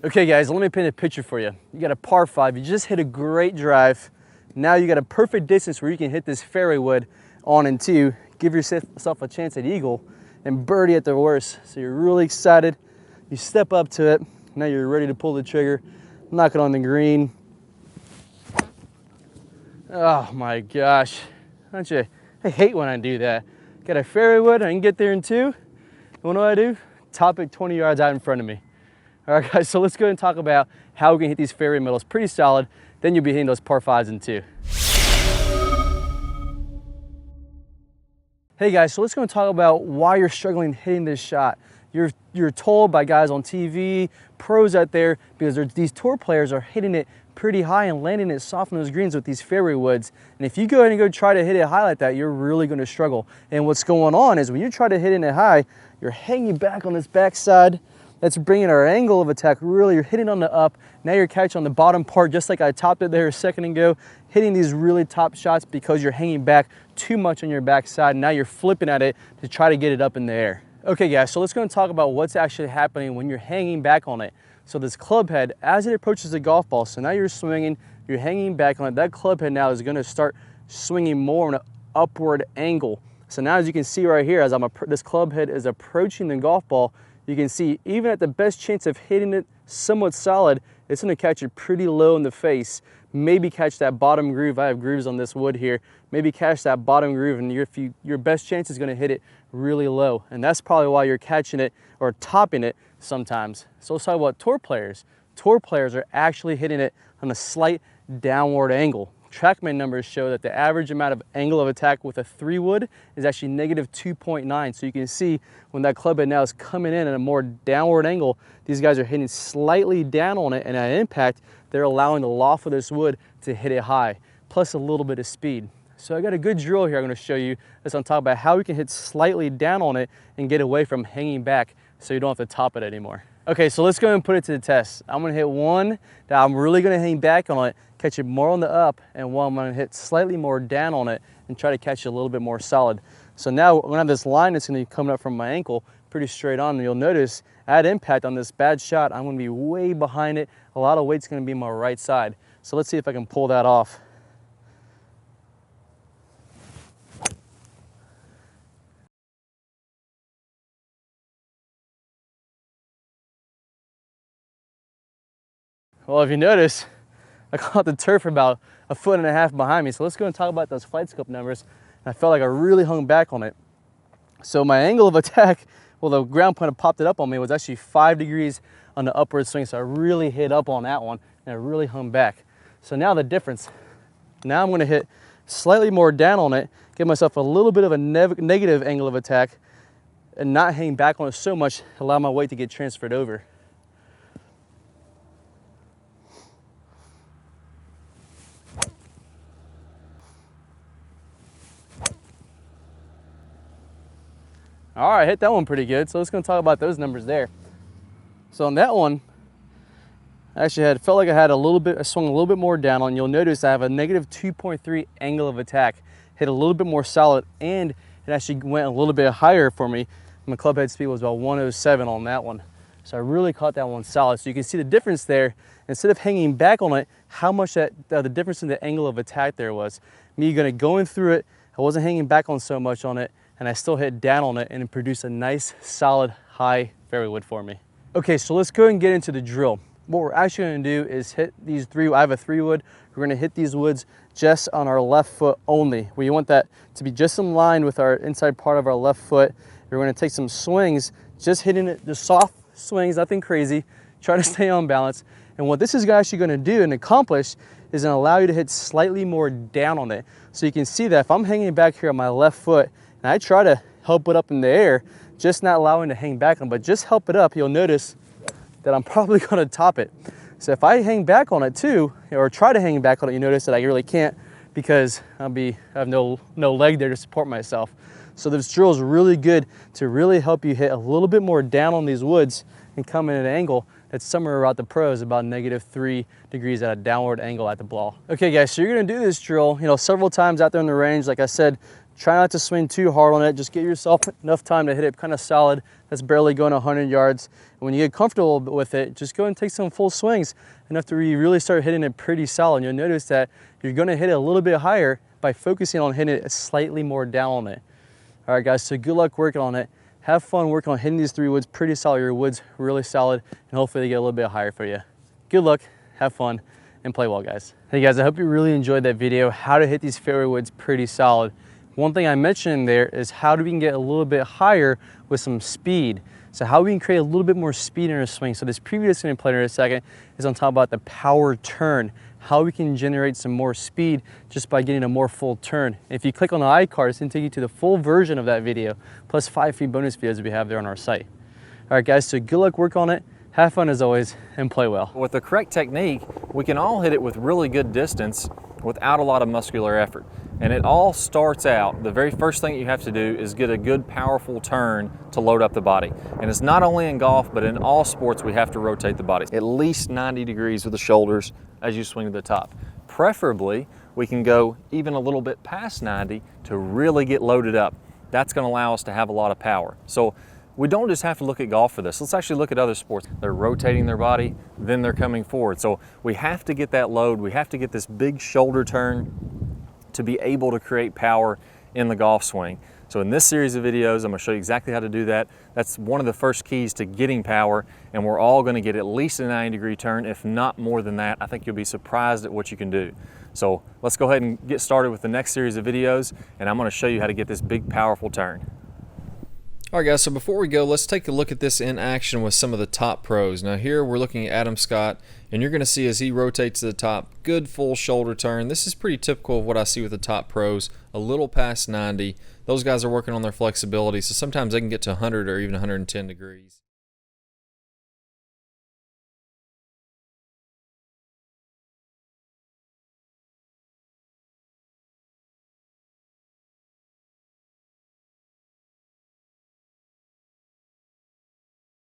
Okay guys, let me paint a picture for you. You got a par 5, you just hit a great drive. Now you got a perfect distance where you can hit this fairway wood on and two, give yourself a chance at eagle and birdie at the worst. So you're really excited, you step up to it, now you're ready to pull the trigger, knock it on the green. Oh my gosh, don't you? I hate when I do that. Got a fairway wood, I can get there in two. What do? Top it 20 yards out in front of me. All right guys, so let's go ahead and talk about how we can hit these fairway middles pretty solid. Then you'll be hitting those par 5s in two. Hey guys, so let's go and talk about why you're struggling hitting this shot. You're told by guys on TV, pros out there, because these tour players are hitting it pretty high and landing it soft on those greens with these fairway woods. And if you go ahead and go try to hit it high like that, you're really going to struggle. And what's going on is when you try to hit it high, you're hanging back on this backside. That's bringing our angle of attack really, you're hitting on the up. Now you're catching on the bottom part, just like I topped it there a second ago, hitting these really top shots because you're hanging back too much on your backside. Now you're flipping at it to try to get it up in the air. Okay guys, so let's go and talk about what's actually happening when you're hanging back on it. So this club head, as it approaches the golf ball, so now you're swinging, you're hanging back on it. That club head now is gonna start swinging more on an upward angle. So now as you can see right here, as this club head is approaching the golf ball, you can see even at the best chance of hitting it somewhat solid, it's gonna catch it pretty low in the face. Maybe catch that bottom groove. I have grooves on this wood here. Maybe catch that bottom groove and your best chance is gonna hit it really low. And that's probably why you're catching it or topping it sometimes. So let's talk about tour players. Tour players are actually hitting it on a slight downward angle. TrackMan numbers show that the average amount of angle of attack with a 3-wood is actually negative 2.9. So you can see when that club head now is coming in at a more downward angle, these guys are hitting slightly down on it, and at impact, they're allowing the loft of this wood to hit it high, plus a little bit of speed. So I got a good drill here I'm gonna show you that's on top about how we can hit slightly down on it and get away from hanging back so you don't have to top it anymore. Okay, so let's go and put it to the test. I'm gonna hit one that I'm really gonna hang back on it, catch it more on the up, and one I'm gonna hit slightly more down on it and try to catch it a little bit more solid. So now I'm gonna have this line that's gonna be coming up from my ankle pretty straight on, and you'll notice at impact on this bad shot, I'm gonna be way behind it. A lot of weight's gonna be my right side. So let's see if I can pull that off. Well, if you notice, I caught the turf about 1.5 feet behind me. So let's go and talk about those flight scope numbers. And I felt like I really hung back on it. So my angle of attack, well, the ground point popped it up on me, was actually 5 degrees on the upward swing. So I really hit up on that one and I really hung back. So now the difference, now I'm gonna hit slightly more down on it, give myself a little bit of a negative angle of attack and not hang back on it so much, allow my weight to get transferred over. All right, hit that one pretty good. So let's go talk about those numbers there. So on that one, I actually felt like I swung a little bit more down on. You'll notice I have a negative 2.3 angle of attack, hit a little bit more solid, and it actually went a little bit higher for me. My club head speed was about 107 on that one. So I really caught that one solid. So you can see the difference there. Instead of hanging back on it, how much the difference in the angle of attack there was. Me going through it, I wasn't hanging back on so much on it, and I still hit down on it and it produced a nice, solid, high fairway wood for me. Okay, so let's go and get into the drill. What we're actually gonna do is hit these I have a 3-wood. We're gonna hit these woods just on our left foot only. We want that to be just in line with our inside part of our left foot. We're gonna take some swings, just hitting it, the soft swings, nothing crazy. Try to stay on balance. And what this is actually gonna do and accomplish is gonna allow you to hit slightly more down on it. So you can see that if I'm hanging back here on my left foot, and I try to help it up in the air, just not allowing to hang back on, but just help it up, you'll notice that I'm probably gonna top it. So if I hang back on it too, or try to hang back on it, you notice that I really can't because I have no leg there to support myself. So this drill is really good to really help you hit a little bit more down on these woods and come in at an angle that's somewhere around the pros, about -3 degrees at a downward angle at the ball. Okay guys, so you're gonna do this drill, several times out there in the range. Like I said, Try not to swing too hard on it. Just give yourself enough time to hit it kind of solid. That's barely going 100 yards. And when you get comfortable with it, just go and take some full swings, enough to really start hitting it pretty solid. And you'll notice that you're going to hit it a little bit higher by focusing on hitting it slightly more down on it. All right, guys, so good luck working on it. Have fun working on hitting these 3 woods pretty solid. Your wood's really solid, and hopefully they get a little bit higher for you. Good luck, have fun, and play well, guys. Hey guys, I hope you really enjoyed that video, how to hit these fairway woods pretty solid. One thing I mentioned in there is how we can get a little bit higher with some speed. So how we can create a little bit more speed in our swing. So this previous game played in a second is on top about the power turn, how we can generate some more speed just by getting a more full turn. If you click on the iCard, it's going to take you to the full version of that video, plus 5 free bonus videos that we have there on our site. All right, guys, so good luck work on it. Have fun as always, and play well. With the correct technique, we can all hit it with really good distance without a lot of muscular effort. And it all starts out, the very first thing you have to do is get a good powerful turn to load up the body. And it's not only in golf, but in all sports we have to rotate the body at least 90 degrees with the shoulders as you swing to the top. Preferably, we can go even a little bit past 90 to really get loaded up. That's going to allow us to have a lot of power. So we don't just have to look at golf for this. Let's actually look at other sports. They're rotating their body, then they're coming forward. So we have to get that load. We have to get this big shoulder turn to be able to create power in the golf swing. So in this series of videos, I'm going to show you exactly how to do that. That's one of the first keys to getting power, and we're all going to get at least a 90-degree turn, if not more than that. I think you'll be surprised at what you can do. So let's go ahead and get started with the next series of videos, and I'm going to show you how to get this big, powerful turn. All right, guys, so before we go, let's take a look at this in action with some of the top pros. Now here we're looking at Adam Scott, and you're going to see as he rotates to the top, good full shoulder turn. This is pretty typical of what I see with the top pros, a little past 90. Those guys are working on their flexibility, so sometimes they can get to 100 or even 110 degrees.